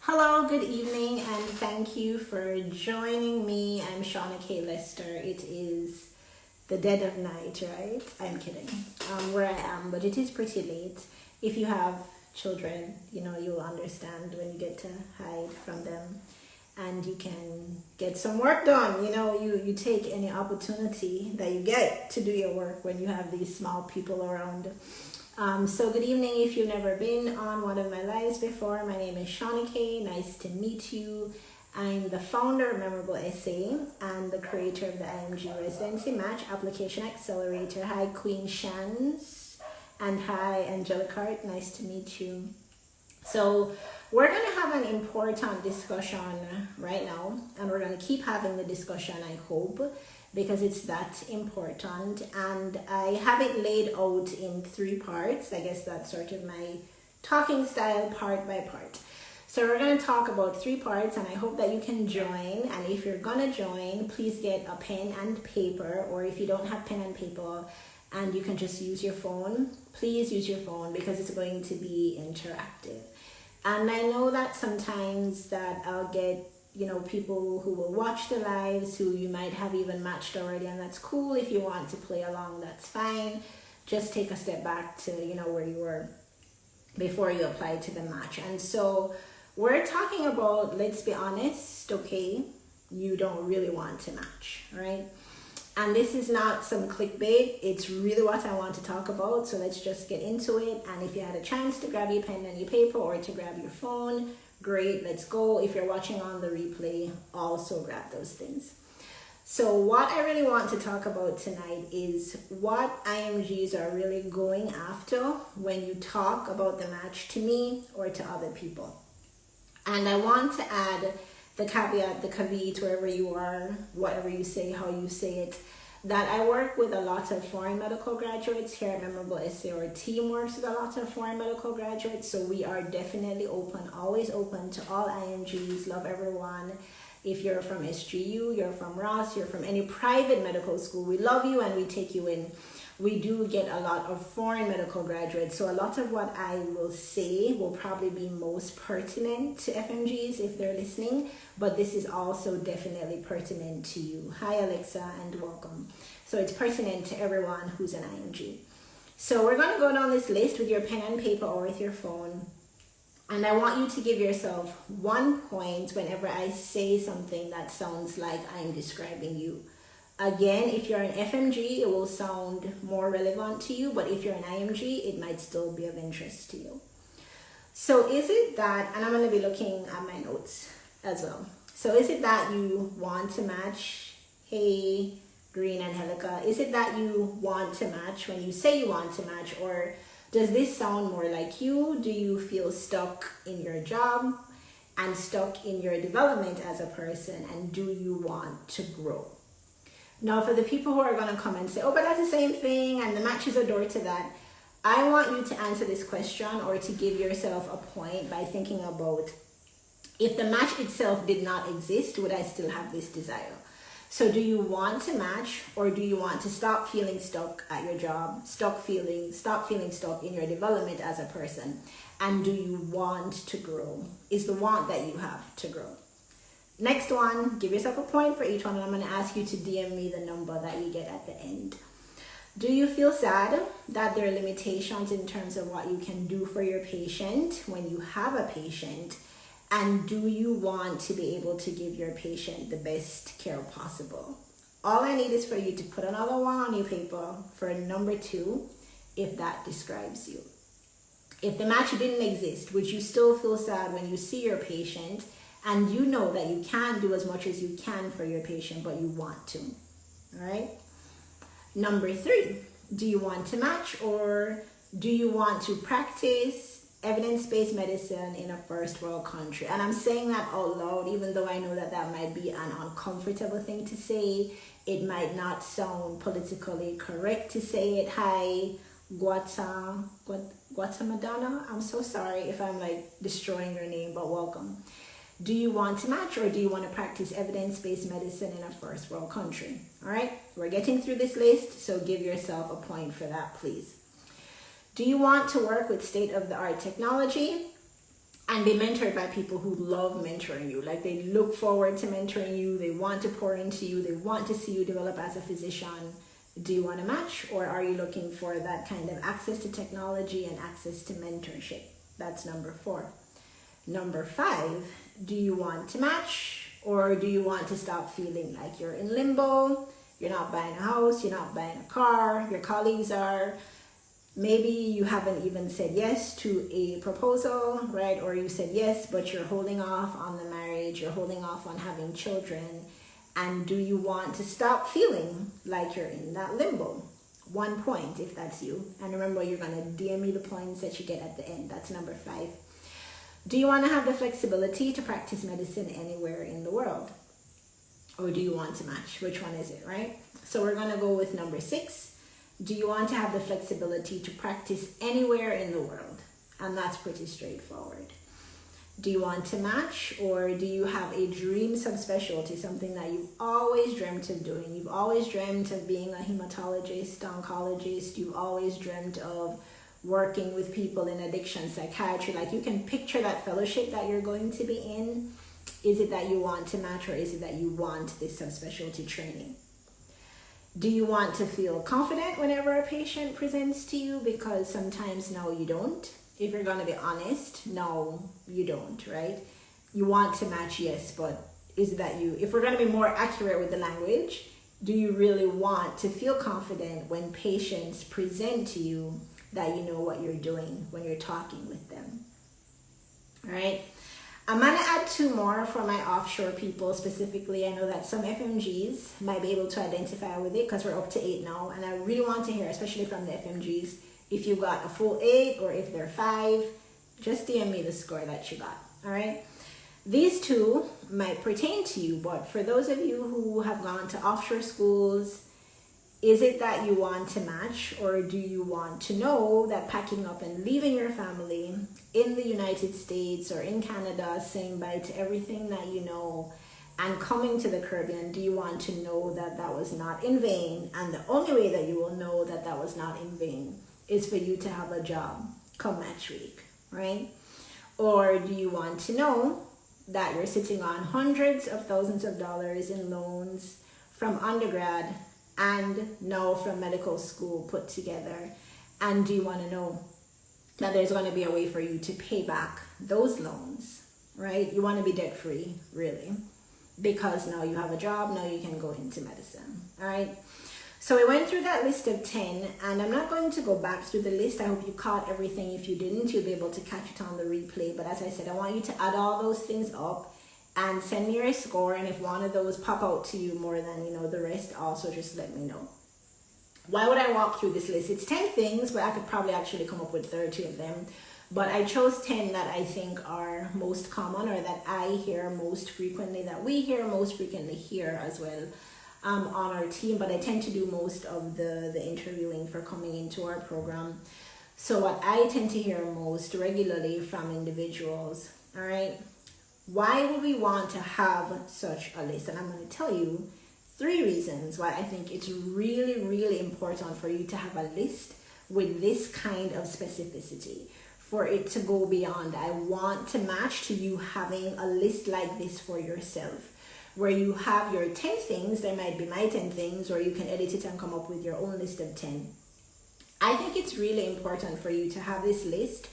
Hello, good evening, and thank you for joining me. I'm Shauna K. Lester. It is the dead of night, right? I'm kidding. Where I am, but it is pretty late. If you have children, you'll understand when you get to hide from them and you can get some work done. You take any opportunity that you get to do your work when you have these small people around. So good evening. If you've never been on one of my lives before, my name is Shauna K. Nice to meet you. I'm the founder of Memorable SA and the creator of the IMG Residency Match Application Accelerator. Hi, Queen Shans, and hi, Angelica Hart. Nice to meet you. So we're going to have an important discussion right now, and we're going to keep having the discussion, I hope, because it's that important. And I have it laid out in 3 parts. I guess that's sort of my talking style, part by part. So we're going to talk about 3 parts, and I hope that you can join. And if you're going to join, please get a pen and paper, or if you don't have pen and paper and you can just use your phone, please use your phone because it's going to be interactive. And I know that sometimes that I'll get people who will watch the lives who you might have even matched already, and that's cool. If you want to play along, that's fine. Just take a step back to where you were before you applied to the match. And so we're talking about, let's be honest, okay, you don't really want to match, right? And this is not some clickbait. It's really what I want to talk about. So let's just get into it. And if you had a chance to grab your pen and your paper or to grab your phone, great, let's go. If you're watching on the replay, also grab those things. So what I really want to talk about tonight is what IMGs are really going after when you talk about the match to me or to other people. And I want to add the caveat, the caveat, wherever you are, whatever you say, how you say it, that I work with a lot of foreign medical graduates here at Memorable SA. Our team works with a lot of foreign medical graduates, so we are definitely open, always open to all IMGs, love everyone. If you're from SGU, you're from Ross, you're from any private medical school, we love you and we take you in. We do get a lot of foreign medical graduates, so a lot of what I will say will probably be most pertinent to FMGs if they're listening, but this is also definitely pertinent to you. Hi Alexa and welcome. So it's pertinent to everyone who's an IMG. So we're going to go down this list with your pen and paper or with your phone, and I want you to give yourself 1 point whenever I say something that sounds like I'm describing you. Again, if you're an FMG, it will sound more relevant to you, but if you're an IMG, it might still be of interest to you. So is it that, and I'm going to be looking at my notes as well. So is it that you want to match? Hey, Green and Helica, is it that you want to match when you say you want to match, or does this sound more like you? Do you feel stuck in your job and stuck in your development as a person, and do you want to grow? Now, for the people who are going to come and say, oh, but that's the same thing and the match is a door to that, I want you to answer this question or to give yourself a point by thinking about, if the match itself did not exist, would I still have this desire? So do you want to match, or do you want to stop feeling stuck at your job, stop feeling stuck in your development as a person? And do you want to grow? Is the want that you have to grow? Next one, give yourself a point for each one, and I'm going to ask you to DM me the number that you get at the end. Do you feel sad that there are limitations in terms of what you can do for your patient when you have a patient? And do you want to be able to give your patient the best care possible? All I need is for you to put another one on your paper for number 2, if that describes you. If the match didn't exist, would you still feel sad when you see your patient and you know that you can't do as much as you can for your patient, but you want to? All right. Number 3, do you want to match, or do you want to practice evidence-based medicine in a first world country? And I'm saying that out loud, even though I know that that might be an uncomfortable thing to say. It might not sound politically correct to say it. Hi, Guatamadana. I'm so sorry if I'm destroying your name, but welcome. Do you want to match, or do you want to practice evidence-based medicine in a first world country? All right, we're getting through this list, so give yourself a point for that, please. Do you want to work with state-of-the-art technology? and be mentored by people who love mentoring you. Like, they look forward to mentoring you, they want to pour into you, they want to see you develop as a physician. Do you want to match, or are you looking for that kind of access to technology and access to mentorship? That's number 4. Number 5, do you want to match, or do you want to stop feeling like you're in limbo? You're not buying a house, you're not buying a car, your colleagues are. Maybe you haven't even said yes to a proposal, right? Or you said yes, but you're holding off on the marriage, you're holding off on having children. And do you want to stop feeling like you're in that limbo? 1 point if that's you. And remember, you're going to DM me the points that you get at the end. That's number 5. Do you want to have the flexibility to practice medicine anywhere in the world? Or do you want to match? Which one is it, right? So we're going to go with number 6. Do you want to have the flexibility to practice anywhere in the world? And that's pretty straightforward. Do you want to match, or do you have a dream subspecialty, something that you've always dreamt of doing? You've always dreamt of being a hematologist, oncologist. You've always dreamt of working with people in addiction psychiatry. Like, you can picture that fellowship that you're going to be in. Is it that you want to match, or is it that you want this subspecialty training? Do you want to feel confident whenever a patient presents to you? Because sometimes, no, you don't. If you're going to be honest, no, you don't, right? You want to match, yes, but is it that you, if we're going to be more accurate with the language, do you really want to feel confident when patients present to you that you know what you're doing when you're talking with them? All right. I'm going to add 2 more for my offshore people specifically. I know that some FMGs might be able to identify with it because we're up to 8 now. And I really want to hear, especially from the FMGs, if you got a full 8 or if they're 5, just DM me the score that you got. All right. These 2 might pertain to you, but for those of you who have gone to offshore schools, is it that you want to match, or do you want to know that packing up and leaving your family in the United States or in Canada, saying bye to everything that you know and coming to the Caribbean, do you want to know that that was not in vain? And the only way that you will know that that was not in vain is for you to have a job come match week, right? Or do you want to know that you're sitting on hundreds of thousands of dollars in loans from undergrad and now from medical school put together? And do you want to know that there's going to be a way for you to pay back those loans, right? You want to be debt free, really, because now you have a job, now you can go into medicine, all right? So we went through that list of 10, and I'm not going to go back through the list. I hope you caught everything. If you didn't, you'll be able to catch it on the replay. But as I said, I want you to add all those things up and send me your score. And if one of those pop out to you more than, the rest, also just let me know. Why would I walk through this list? It's 10 things, but I could probably actually come up with 30 of them. But I chose 10 that I think are most common, or that I hear most frequently, that we hear most frequently here as well. On our team, but I tend to do most of the interviewing for coming into our program. So what I tend to hear most regularly from individuals, all right, why would we want to have such a list? And I'm going to tell you 3 reasons why I think it's really, really important for you to have a list with this kind of specificity, for it to go beyond I want to match, to you having a list like this for yourself, where you have your 10 things. There might be my 10 things, or you can edit it and come up with your own list of 10. I think it's really important for you to have this list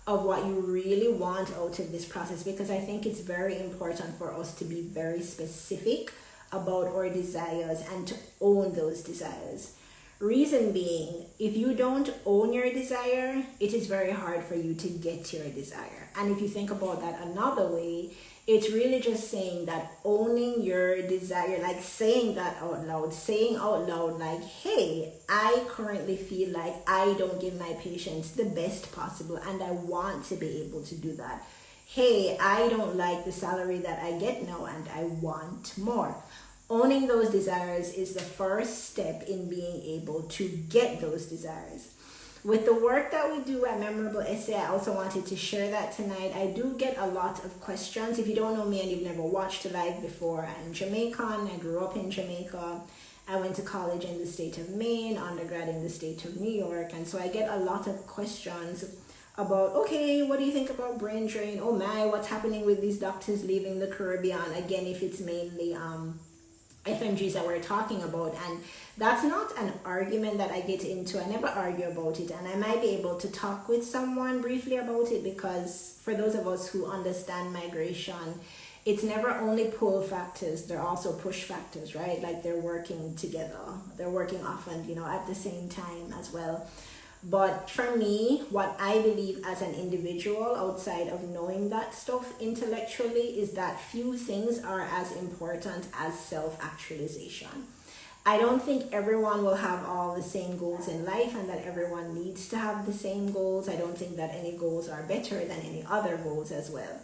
of what you really want out of this process, because I think it's very important for us to be very specific about our desires and to own those desires. Reason being, if you don't own your desire, it is very hard for you to get your desire. And if you think about that another way, it's really just saying that owning your desire, like saying that out loud, like, hey, I currently feel like I don't give my patients the best possible, and I want to be able to do that. Hey, I don't like the salary that I get now, and I want more. Owning those desires is the first step in being able to get those desires. With the work that we do at Memorable Essay, I also wanted to share that tonight. I do get a lot of questions. If you don't know me and you've never watched a live before, I'm Jamaican. I grew up in Jamaica. I went to college in the state of Maine, undergrad in the state of New York. And so I get a lot of questions about, okay, what do you think about brain drain? Oh my, what's happening with these doctors leaving the Caribbean? Again, if it's mainly FMGs that we're talking about. And that's not an argument that I get into. I never argue about it. And I might be able to talk with someone briefly about it, because for those of us who understand migration, it's never only pull factors, they're also push factors, right? Like they're working together. They're working often, at the same time as well. But for me, what I believe as an individual, outside of knowing that stuff intellectually, is that few things are as important as self-actualization. I don't think everyone will have all the same goals in life, and that everyone needs to have the same goals. I don't think that any goals are better than any other goals as well.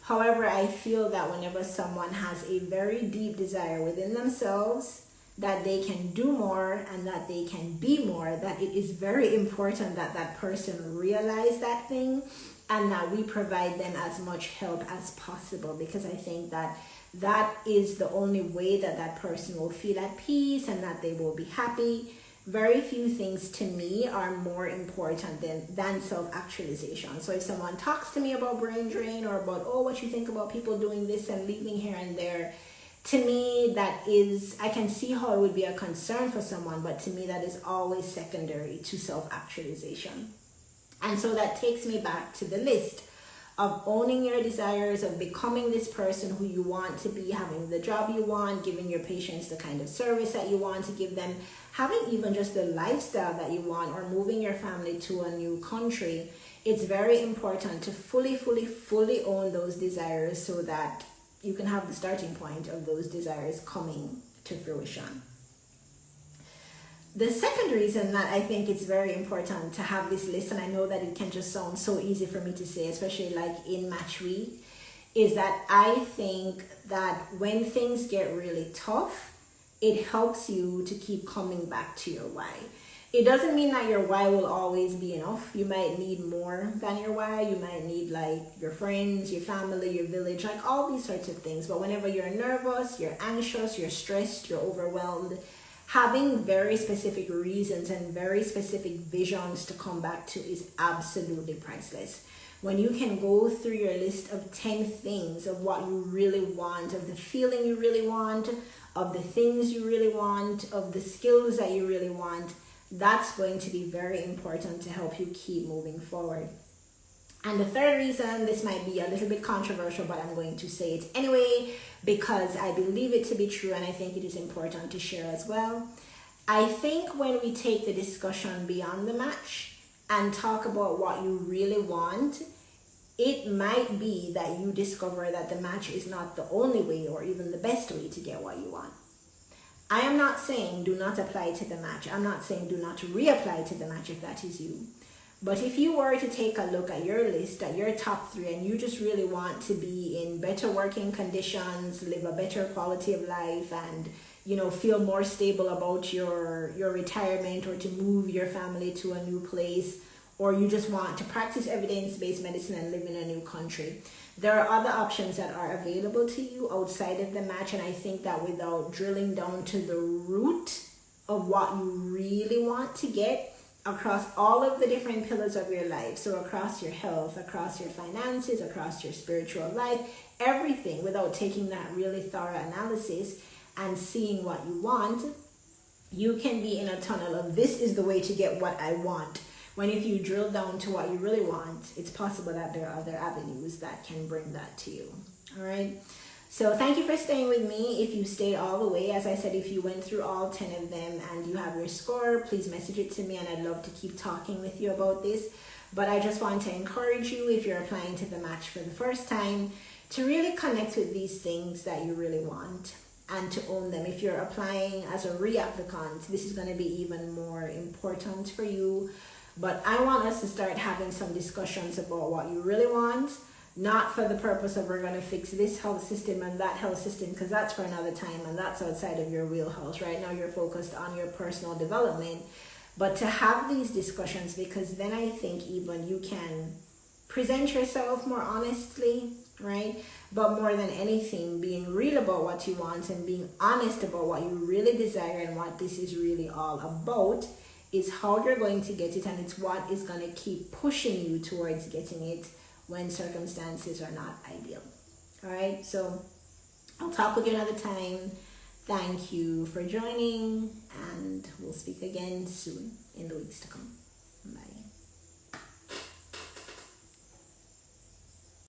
However, I feel that whenever someone has a very deep desire within themselves that they can do more and that they can be more, that it is very important that that person realize that thing, and that we provide them as much help as possible, because I think that that is the only way that that person will feel at peace and that they will be happy. Very few things to me are more important than self-actualization. So if someone talks to me about brain drain, or about, oh, what you think about people doing this and leaving here and there, to me, that is, I can see how it would be a concern for someone, but to me, that is always secondary to self-actualization. And so that takes me back to the list of owning your desires, of becoming this person who you want to be, having the job you want, giving your patients the kind of service that you want to give them, having even just the lifestyle that you want, or moving your family to a new country. It's very important to fully own those desires, so that you can have the starting point of those desires coming to fruition. The second reason that I think it's very important to have this list, and I know that it can just sound so easy for me to say, especially like in Match Week, is that I think that when things get really tough, it helps you to keep coming back to your why. It doesn't mean that your why will always be enough. You might need more than your why. You might need like your friends, your family, your village, like all these sorts of things. But whenever you're nervous, you're anxious, you're stressed, you're overwhelmed, having very specific reasons and very specific visions to come back to is absolutely priceless. When you can go through your list of 10 things of what you really want, of the feeling you really want, of the things you really want, of the skills that you really want, that's going to be very important to help you keep moving forward. And the third reason, this might be a little bit controversial, but I'm going to say it anyway, because I believe it to be true, and I think it is important to share as well. I think when we take the discussion beyond the match and talk about what you really want, it might be that you discover that the match is not the only way or even the best way to get what you want. I am not saying do not apply to the match. I'm not saying do not reapply to the match if that is you. But if you were to take a look at your list, at your top 3, and you just really want to be in better working conditions, live a better quality of life, and feel more stable about your retirement, or to move your family to a new place, or you just want to practice evidence-based medicine and live in a new country, there are other options that are available to you outside of the match. And I think that without drilling down to the root of what you really want to get across all of the different pillars of your life, so across your health, across your finances, across your spiritual life, everything, without taking that really thorough analysis and seeing what you want, you can be in a tunnel of this is the way to get what I want. When if you drill down to what you really want, it's possible that there are other avenues that can bring that to you. All right. So thank you for staying with me. If you stayed all the way, as I said, if you went through all 10 of them and you have your score, please message it to me, and I'd love to keep talking with you about this. But I just want to encourage you, if you're applying to the match for the first time, to really connect with these things that you really want and to own them. If you're applying as a re-applicant, this is going to be even more important for you. But I want us to start having some discussions about what you really want, not for the purpose of we're going to fix this health system and that health system, because that's for another time and that's outside of your wheelhouse. Right now you're focused on your personal development, but to have these discussions, because then I think even you can present yourself more honestly, right? But more than anything, being real about what you want and being honest about what you really desire and what this is really all about it's how you're going to get it, and it's what is going to keep pushing you towards getting it when circumstances are not ideal. All right, so I'll talk with you another time. Thank you for joining, and we'll speak again soon in the weeks to come. Bye.